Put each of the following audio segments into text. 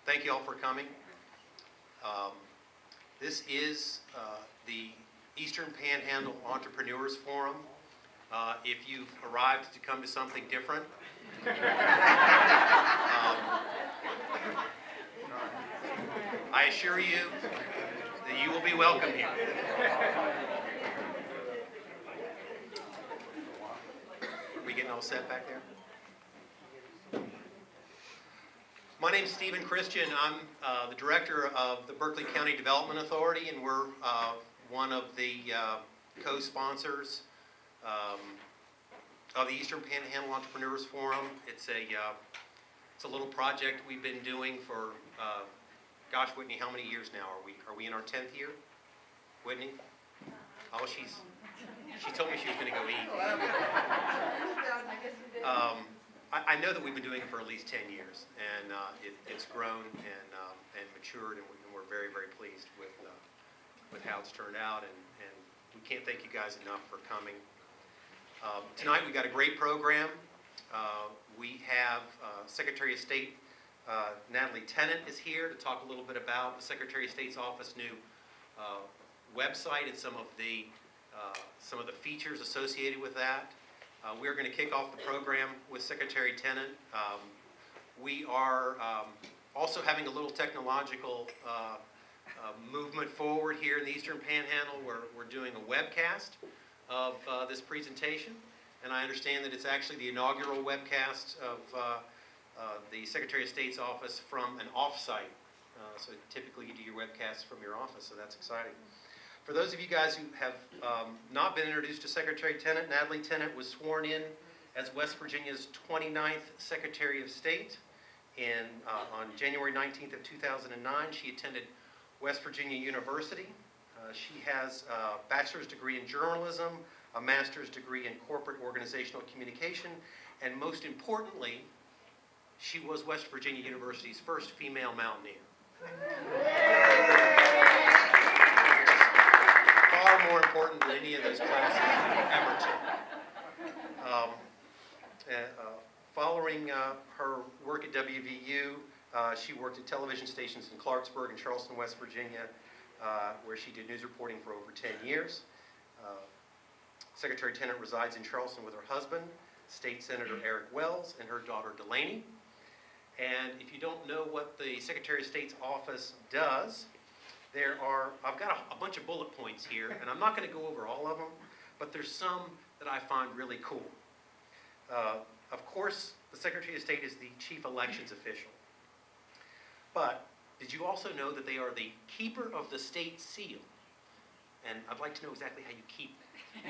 Thank you all for coming. This is the Eastern Panhandle Entrepreneurs Forum. If you've arrived to come to something different, I assure you that you will be welcome here. Are we getting all set back there? My name is Stephen Christian. I'm the director of the Berkeley County Development Authority, and we're one of the co-sponsors of the Eastern Panhandle Entrepreneurs Forum. It's a little project we've been doing for, gosh, Whitney, how many years now are we? Are we in our 10th year? Whitney? Oh, she told me she was going to go eat. I know that we've been doing it for at least 10 years, and it's grown and matured, and we're very, very pleased with how it's turned out, and we can't thank you guys enough for coming. Tonight we've got a great program. We have Secretary of State Natalie Tennant is here to talk a little bit about the Secretary of State's office new website and some of the features associated with that. We're going to kick off the program with Secretary Tennant. We are also having a little technological movement forward here in the Eastern Panhandle. We're doing a webcast of this presentation, and I understand that it's actually the inaugural webcast of the Secretary of State's office from an off-site. So typically you do your webcasts from your office, so that's exciting. For those of you guys who have not been introduced to Secretary Tennant, Natalie Tennant was sworn in as West Virginia's 29th Secretary of State on January 19th of 2009. She attended West Virginia University. She has a bachelor's degree in journalism, a master's degree in corporate organizational communication, and most importantly, she was West Virginia University's first female mountaineer. Far more important than any of those classes ever took. Following her work at WVU, she worked at television stations in Clarksburg and Charleston, West Virginia, where she did news reporting for over 10 years. Secretary Tennant resides in Charleston with her husband, State Senator Eric Wells, and her daughter Delaney. And if you don't know what the Secretary of State's office does, I've got a bunch of bullet points here, and I'm not going to go over all of them, but there's some that I find really cool. Of course, the Secretary of State is the chief elections official. But did you also know that they are the keeper of the state seal? And I'd like to know exactly how you keep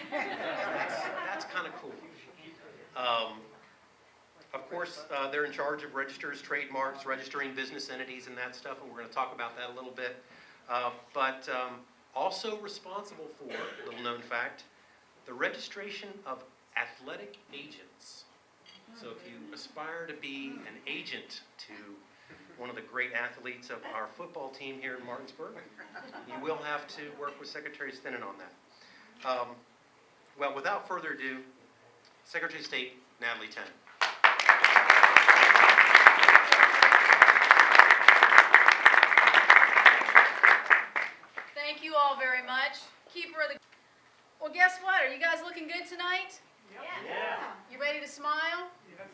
that. That's kind of cool. Of course, they're in charge of registers, trademarks, registering business entities and that stuff, and we're going to talk about that a little bit. But also responsible for, little known fact, the registration of athletic agents. So if you aspire to be an agent to one of the great athletes of our football team here in Martinsburg, you will have to work with Secretary Tennant on that. Well, without further ado, Secretary of State Natalie Tennant. Thank you all very much. Keeper of the... Well, guess what? Are you guys looking good tonight? Yeah. You ready to smile? Yes.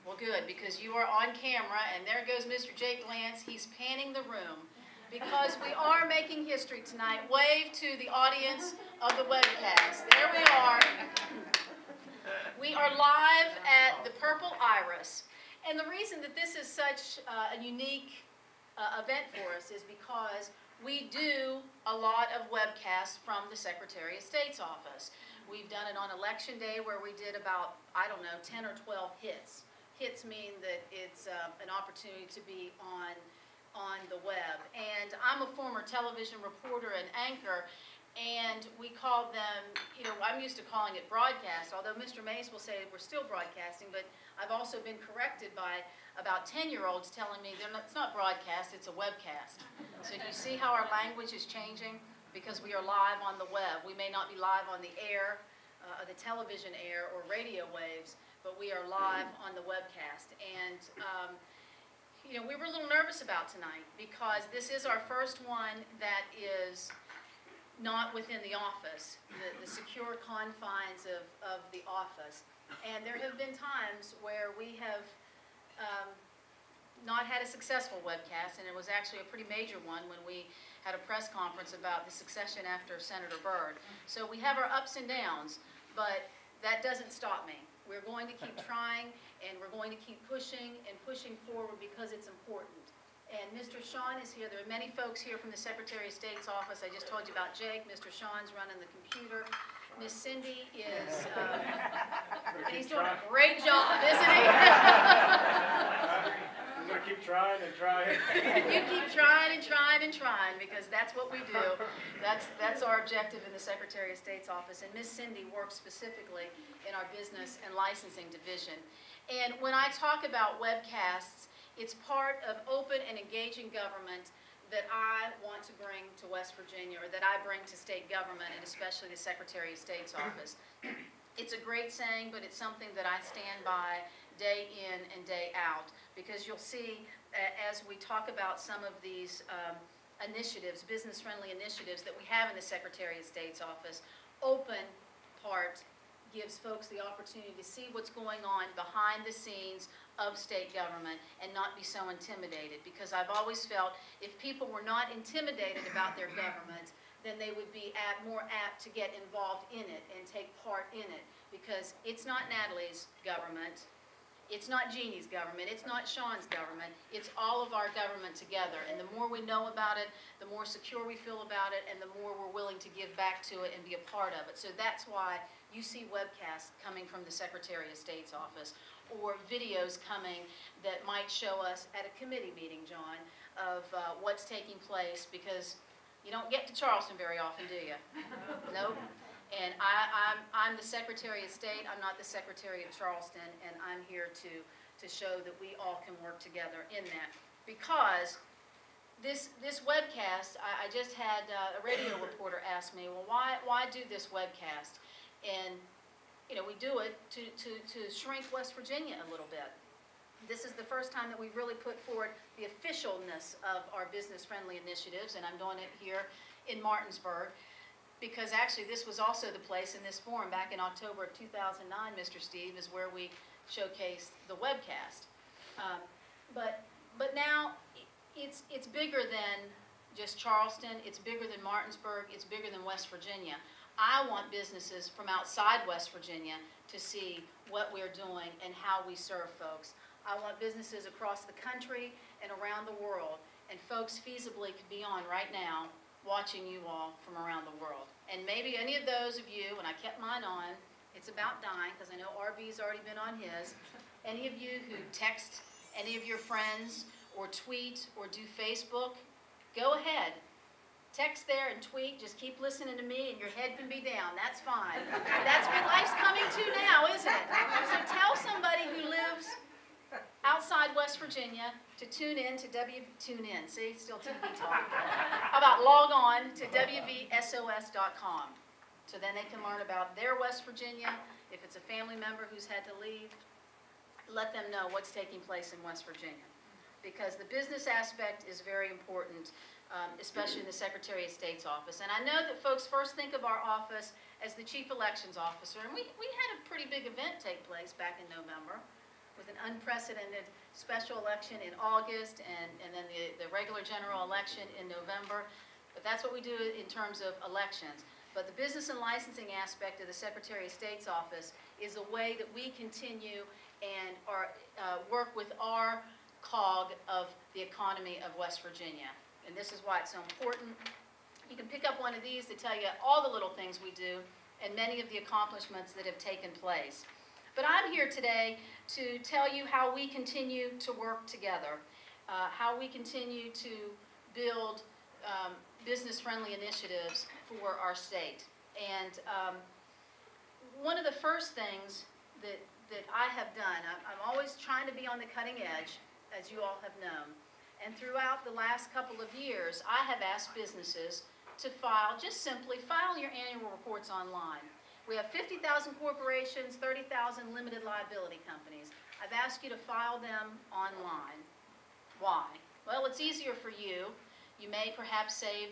Well, good, because you are on camera, and there goes Mr. Jake Lance. He's panning the room because we are making history tonight. Wave to the audience of the webcast. There we are. We are live at the Purple Iris. And the reason that this is such a unique event for us is because we do a lot of webcasts from the Secretary of State's office. We've done it on Election Day where we did about, I don't know, 10 or 12 hits. Hits mean that it's an opportunity to be on the web. And I'm a former television reporter and anchor, and we call them, I'm used to calling it broadcast, although Mr. Mace will say we're still broadcasting, but I've also been corrected by about 10-year-olds telling me it's not broadcast, it's a webcast. So do you see how our language is changing? Because we are live on the web. We may not be live on the air, the television air or radio waves, but we are live on the webcast. And you know, we were a little nervous about tonight because this is our first one that is not within the office, the secure confines of the office. And there have been times where we have not had a successful webcast, and it was actually a pretty major one when we had a press conference about the succession after Senator Byrd. So we have our ups and downs, but that doesn't stop me. We're going to keep trying, and we're going to keep pushing and pushing forward because it's important. And Mr. Sean is here. There are many folks here from the Secretary of State's office. I just told you about Jake. Mr. Sean's running the computer. Miss Cindy is, and he's doing a great job, isn't he? I'm going to keep trying and trying. You keep trying and trying and trying, because that's what we do. That's our objective in the Secretary of State's office. And Miss Cindy works specifically in our business and licensing division. And when I talk about webcasts, it's part of open and engaging government that I want to bring to West Virginia, or that I bring to state government, and especially the Secretary of State's office. It's a great saying, but it's something that I stand by day in and day out, because you'll see as we talk about some of these initiatives, business-friendly initiatives that we have in the Secretary of State's office, open part gives folks the opportunity to see what's going on behind the scenes of state government and not be so intimidated, because I've always felt if people were not intimidated about their government, then they would be more apt to get involved in it and take part in it, because it's not Natalie's government, it's not Jeannie's government, it's not Sean's government, it's all of our government together. And the more we know about it, the more secure we feel about it, and the more we're willing to give back to it and be a part of it. So that's why you see webcasts coming from the Secretary of State's office, or videos coming that might show us at a committee meeting, John, of what's taking place, because you don't get to Charleston very often, do you? Nope. And I'm the Secretary of State, I'm not the Secretary of Charleston, and I'm here to show that we all can work together in that. Because this webcast, I just had a radio reporter ask me, well, why do this webcast? And you know, we do it to shrink West Virginia a little bit. This is the first time that we've really put forward the officialness of our business-friendly initiatives, and I'm doing it here in Martinsburg, because actually this was also the place in this forum back in October of 2009, Mr. Steve, is where we showcased the webcast. But now it's bigger than just Charleston, it's bigger than Martinsburg, it's bigger than West Virginia. I want businesses from outside West Virginia to see what we're doing and how we serve folks. I want businesses across the country and around the world, and folks feasibly could be on right now watching you all from around the world. And maybe any of those of you, and I kept mine on, it's about dying, because I know RB's already been on his, any of you who text any of your friends, or tweet, or do Facebook, go ahead. Text there and tweet, just keep listening to me and your head can be down, that's fine. That's what life's coming to now, isn't it? So tell somebody who lives outside West Virginia to tune in to tune in, see, still TV talk. How about log on to WVSOS.com, so then they can learn about their West Virginia. If it's a family member who's had to leave, let them know what's taking place in West Virginia. Because the business aspect is very important, especially in the Secretary of State's office. And I know that folks first think of our office as the Chief Elections Officer, and we had a pretty big event take place back in November with an unprecedented special election in August and then the regular general election in November. But that's what we do in terms of elections. But the business and licensing aspect of the Secretary of State's office is a way that we continue and work with our cog of the economy of West Virginia. And this is why it's so important. You can pick up one of these to tell you all the little things we do and many of the accomplishments that have taken place. But I'm here today to tell you how we continue to work together, how we continue to build business-friendly initiatives for our state. And one of the first things that I have done, I'm always trying to be on the cutting edge, as you all have known. And throughout the last couple of years, I have asked businesses to just simply file your annual reports online. We have 50,000 corporations, 30,000 limited liability companies. I've asked you to file them online. Why? Well, it's easier for you. You may perhaps save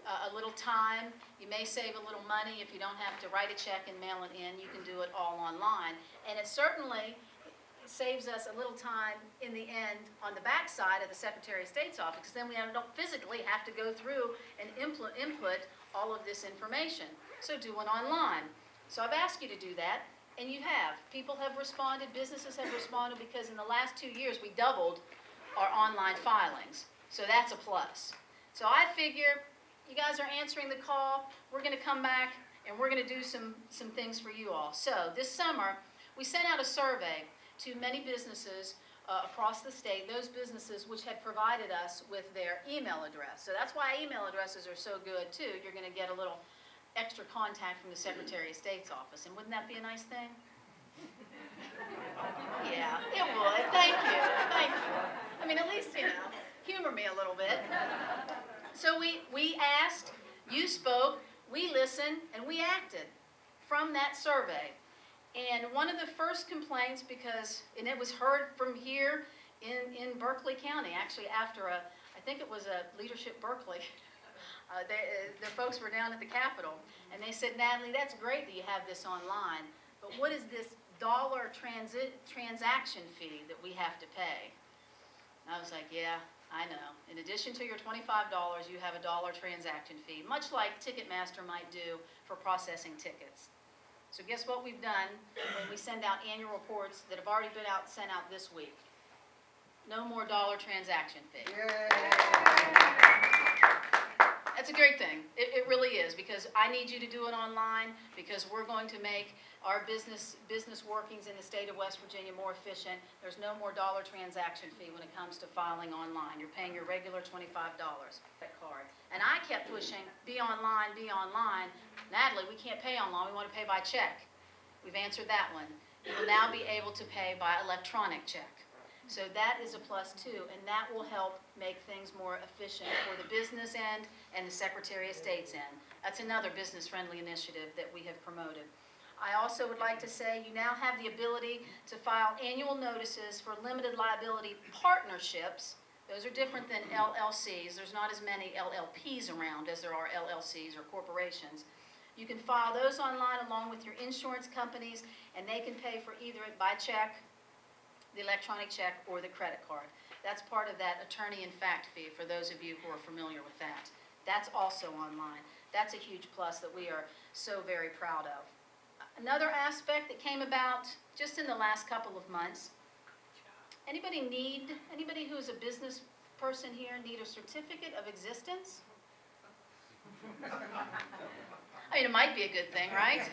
a little time. You may save a little money if you don't have to write a check and mail it in. You can do it all online. And it certainly saves us a little time in the end on the back side of the Secretary of State's office, because then we don't physically have to go through and input all of this information. So do it online. So I've asked you to do that, and you have. People have responded, businesses have responded, because in the last 2 years we doubled our online filings. So that's a plus. So I figure you guys are answering the call. We're going to come back and we're going to do some things for you all. So this summer we sent out a survey to many businesses across the state, those businesses which had provided us with their email address. So that's why email addresses are so good too. You're going to get a little extra contact from the Secretary of State's office. And wouldn't that be a nice thing? Yeah, it would. Thank you. Thank you. I mean, at least, humor me a little bit. So we asked, you spoke, we listened, and we acted from that survey. And one of the first complaints, and it was heard from here in Berkeley County, actually after I think it was a Leadership Berkeley, the folks were down at the Capitol, and they said, Natalie, that's great that you have this online, but what is this dollar transaction fee that we have to pay? And I was like, yeah, I know. In addition to your $25, you have a $1 transaction fee, much like Ticketmaster might do for processing tickets. So guess what we've done when we send out annual reports that have already been sent out this week? No more dollar transaction fee. Yay. That's a great thing. It really is, because I need you to do it online, because we're going to make our business workings in the state of West Virginia more efficient. There's no more dollar transaction fee when it comes to filing online. You're paying your regular $25 card. And I kept pushing, be online, be online. Natalie, we can't pay online. We want to pay by check. We've answered that one. You will now be able to pay by electronic check. So that is a plus too, and that will help make things more efficient for the business end and the Secretary of State's end. That's another business-friendly initiative that we have promoted. I also would like to say you now have the ability to file annual notices for limited liability partnerships. Those are different than LLCs. There's not as many LLPs around as there are LLCs or corporations. You can file those online along with your insurance companies, and they can pay for either by check, the electronic check, or the credit card. That's part of that attorney-in-fact fee for those of you who are familiar with that. That's also online. That's a huge plus that we are so very proud of. Another aspect that came about just in the last couple of months, anybody who's a business person here need a certificate of existence? I mean, it might be a good thing, right?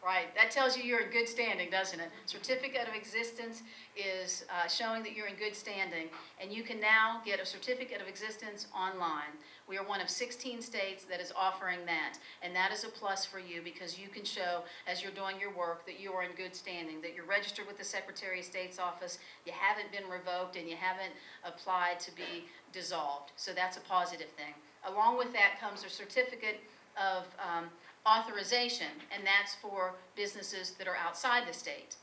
Right, that tells you you're in good standing, doesn't it? Certificate of existence is showing that you're in good standing, and you can now get a certificate of existence online. We are one of 16 states that is offering that, and that is a plus for you, because you can show, as you're doing your work, that you are in good standing, that you're registered with the Secretary of State's office, you haven't been revoked, and you haven't applied to be dissolved. So that's a positive thing. Along with that comes a certificate of authorization, and that's for businesses that are outside the state,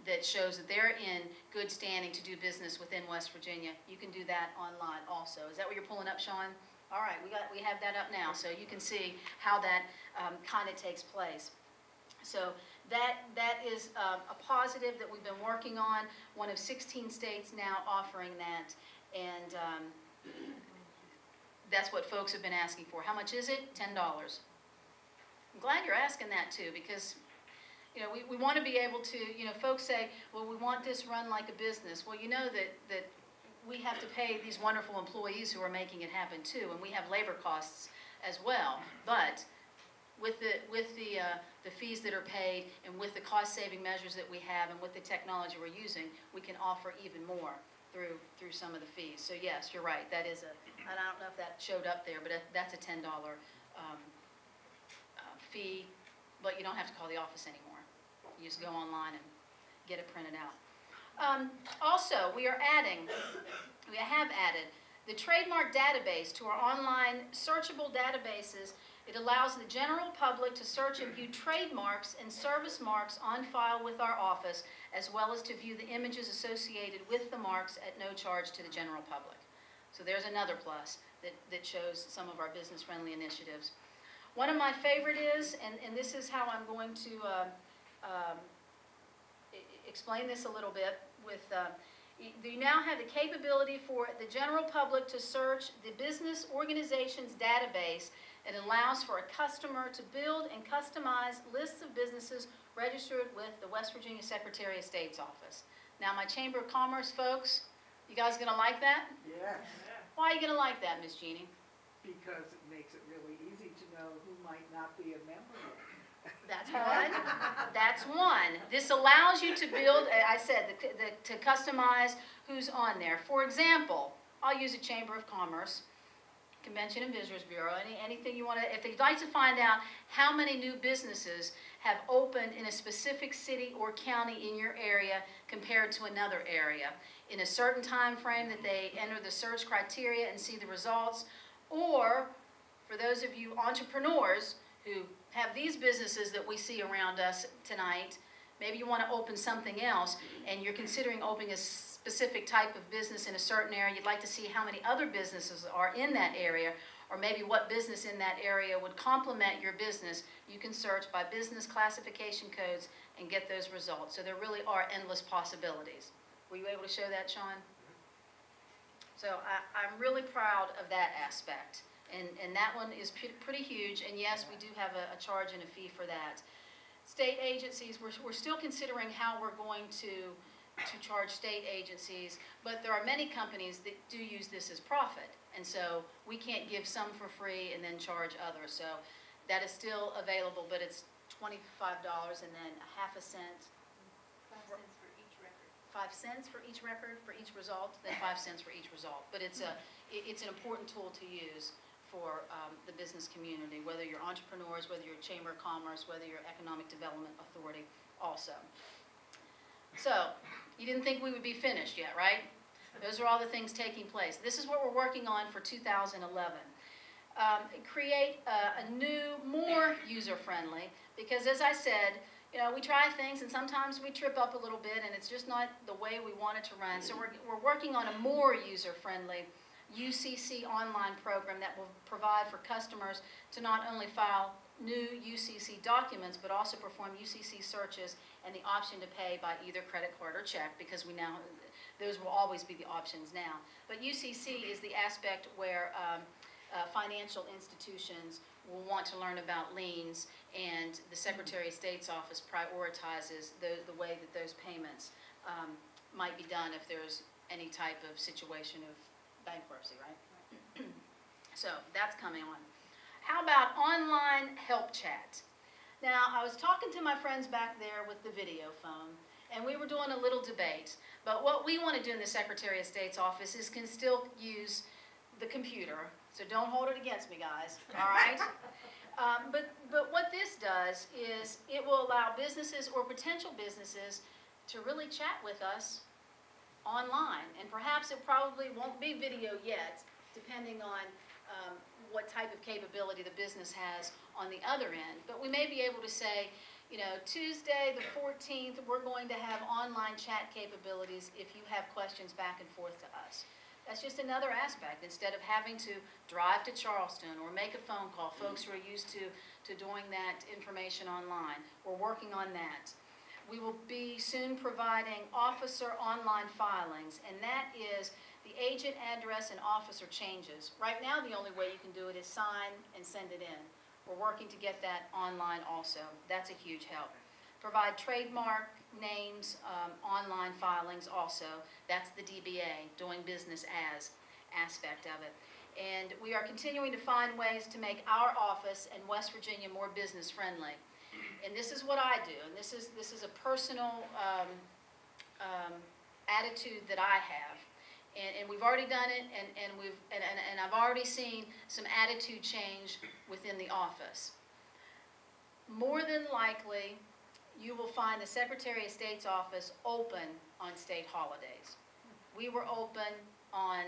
that shows that they're in good standing to do business within West Virginia. You can do that online also. Is that what you're pulling up, Sean? All right, we have that up now, so you can see how that kind of takes place. So that is a positive that we've been working on. One of 16 states now offering that, and that's what folks have been asking for. How much is it? $10. I'm glad you're asking that too, because we want to be able to, folks say, well, we want this run like a business. Well, you know that we have to pay these wonderful employees who are making it happen too, and we have labor costs as well. But with the fees that are paid, and with the cost-saving measures that we have, and with the technology we're using, we can offer even more through some of the fees. So yes, you're right. That is I don't know if that showed up there, but that's a $10 fee, but you don't have to call the office anymore. You just go online and get it printed out. Also, we have added the trademark database to our online searchable databases. It allows the general public to search and view trademarks and service marks on file with our office, as well as to view the images associated with the marks at no charge to the general public. So there's another plus that shows some of our business-friendly initiatives. One of my favorite is, and this is how I'm going to explain this a little bit, with you now have the capability for the general public to search the business organization's database. It allows for a customer to build and customize lists of businesses registered with the West Virginia Secretary of State's office. Now, my Chamber of Commerce folks, you guys gonna like that? Yes, Why are you gonna like that, Miss Jeannie? because it makes it really easy to know who might not be a member yet. That's one. That's one. This allows you to build, I said, to customize who's on there. For example, I'll use a Chamber of Commerce, Convention and Visitors Bureau, anything you want to, if you'd like to find out how many new businesses have opened in a specific city or county in your area compared to another area, in a certain time frame that they enter the search criteria and see the results, or for those of you entrepreneurs who have these businesses that we see around us tonight, maybe you want to open something else and you're considering opening a specific type of business in a certain area, you'd like to see how many other businesses are in that area, or maybe what business in that area would complement your business, you can search by business classification codes and get those results. So there really are endless possibilities. Were you able to show that, Sean? So I'm really proud of that aspect. And that one is pretty huge, and yes, we do have a charge and a fee for that. State agencies, we're still considering how we're going to charge state agencies, but there are many companies that do use this as profit, and so we can't give some for free and then charge others. So that is still available, but it's $25 and then a half a cent. 5 cents for each record, for each result, then 5 cents for each result. But it's an important tool to use for the business community, whether you're entrepreneurs, whether you're a Chamber of Commerce, whether you're Economic Development Authority also. So, you didn't think we would be finished yet, right? Those are all the things taking place. This is what we're working on for 2011. Create a new, more user-friendly, because as I said, you know, we try things and sometimes we trip up a little bit and it's just not the way we want it to run. So we're working on a more user-friendly UCC online program that will provide for customers to not only file new UCC documents, but also perform UCC searches and the option to pay by either credit card or check, because we now, those will always be the options now. But UCC is the aspect where financial institutions will want to learn about liens, and the Secretary of State's office prioritizes the way that those payments might be done if there's any type of situation of bankruptcy, right? So that's coming on. How about online help chat? Now, I was talking to my friends back there with the video phone, and we were doing a little debate. But what we want to do in the Secretary of State's office is can still use the computer. So don't hold it against me, guys, all right? But what this does is it will allow businesses or potential businesses to really chat with us online. And perhaps it probably won't be video yet, depending on what type of capability the business has on the other end. But we may be able to say, you know, Tuesday the 14th, we're going to have online chat capabilities if you have questions back and forth to us. That's just another aspect. Instead of having to drive to Charleston or make a phone call, folks who are used to doing that information online, we're working on that. We will be soon providing officer online filings, and that is the agent address and officer changes. Right now, the only way you can do it is sign and send it in. We're working to get that online also. That's a huge help. Provide trademark names, online filings also. That's the DBA, doing business as aspect of it. And we are continuing to find ways to make our office and West Virginia more business friendly. And this is what I do, and this is a personal attitude that I have. And we've already done it, and I've already seen some attitude change within the office. More than likely, you will find the Secretary of State's office open on state holidays. We were open on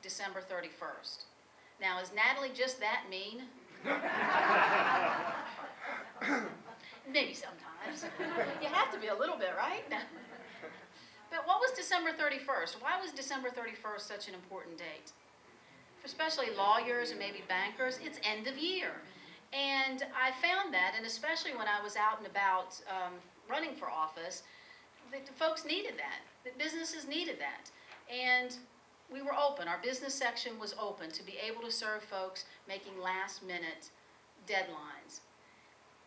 December 31st. Now, is Natalie just that mean? Maybe sometimes. You have to be a little bit, right? December 31st? Why was December 31st such an important date? For especially lawyers and maybe bankers, it's end of year. And I found that, and especially when I was out and about running for office, that the folks needed that businesses needed that. And we were open. Our business section was open to be able to serve folks making last-minute deadlines.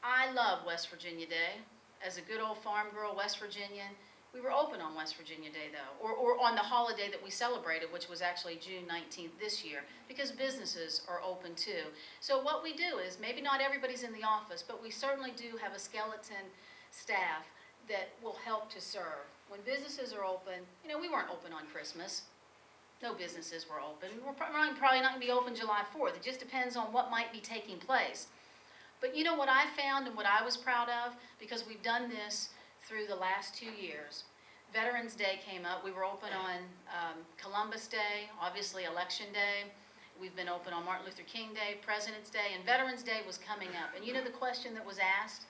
I love West Virginia Day. As a good old farm girl, West Virginian, we were open on West Virginia Day, though, or on the holiday that we celebrated, which was actually June 19th this year, because businesses are open too. So what we do is, maybe not everybody's in the office, but we certainly do have a skeleton staff that will help to serve. When businesses are open, you know, we weren't open on Christmas. No businesses were open. We're probably not going to be open July 4th. It just depends on what might be taking place. But you know what I found and what I was proud of, because we've done this through the last 2 years. Veterans Day came up. We were open on Columbus Day, obviously Election Day. We've been open on Martin Luther King Day, President's Day, and Veterans Day was coming up. And you know the question that was asked?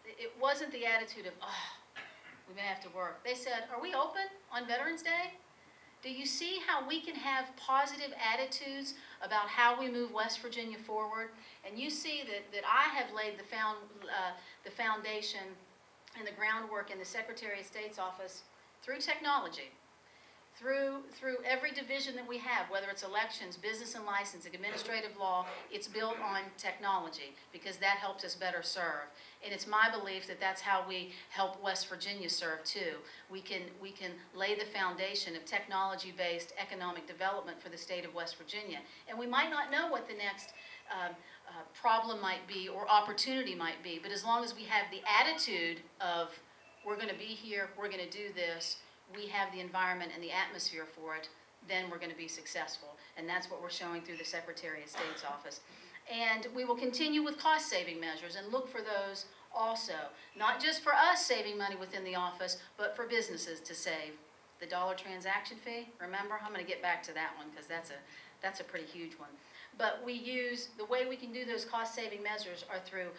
It wasn't the attitude of, oh, we may have to work. They said, are we open on Veterans Day? Do you see how we can have positive attitudes about how we move West Virginia forward? And you see that I have laid the foundation and the groundwork in the Secretary of State's office through technology, through every division that we have, whether it's elections, business and licensing, administrative law. It's built on technology because that helps us better serve. And it's my belief that that's how we help West Virginia serve too. We can lay the foundation of technology-based economic development for the state of West Virginia. And we might not know what the next problem might be or opportunity might be, but as long as we have the attitude of we're going to be here, we're going to do this, we have the environment and the atmosphere for it, then we're going to be successful. And that's what we're showing through the Secretary of State's office. And we will continue with cost-saving measures and look for those also, not just for us saving money within the office, but for businesses to save. The dollar transaction fee, remember? I'm going to get back to that one because that's a pretty huge one. But we use, the way we can do those cost-saving measures are through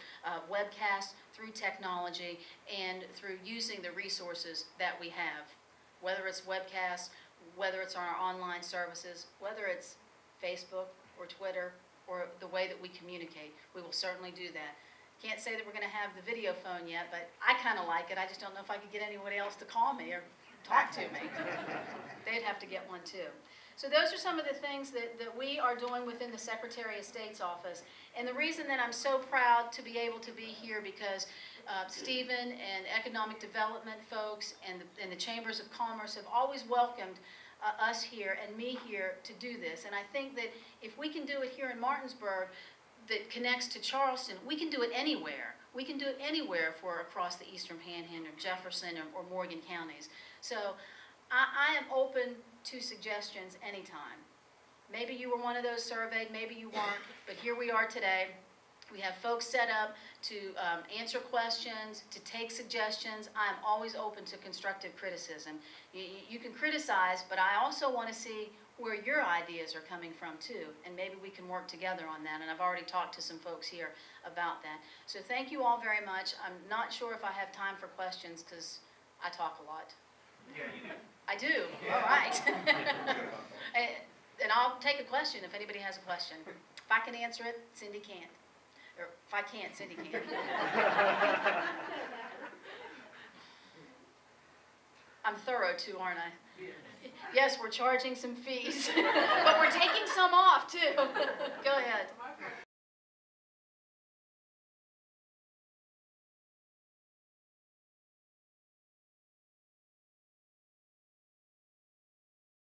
webcasts, through technology, and through using the resources that we have. Whether it's webcasts, whether it's on our online services, whether it's Facebook or Twitter, or the way that we communicate, we will certainly do that. Can't say that we're going to have the video phone yet, but I kind of like it. I just don't know if I could get anybody else to call me or talk to me. They'd have to get one too. So those are some of the things that we are doing within the Secretary of State's office. And the reason that I'm so proud to be able to be here because Stephen and economic development folks and the Chambers of Commerce have always welcomed us here and me here to do this. And I think that if we can do it here in Martinsburg that connects to Charleston, we can do it anywhere. We can do it anywhere for across the Eastern Panhandle, Jefferson, or Morgan counties. So I am open to suggestions anytime. Maybe you were one of those surveyed, maybe you weren't, but here we are today. We have folks set up to answer questions, to take suggestions. I'm always open to constructive criticism. You can criticize, but I also want to see where your ideas are coming from too, and maybe we can work together on that, and I've already talked to some folks here about that. So thank you all very much. I'm not sure if I have time for questions because I talk a lot. Yeah, you do. I do? Yeah. All right. And I'll take a question if anybody has a question. If I can answer it, Cindy can't. Or if I can't, Cindy can't. I'm thorough too, aren't I? Yes, we're charging some fees, but we're taking some off.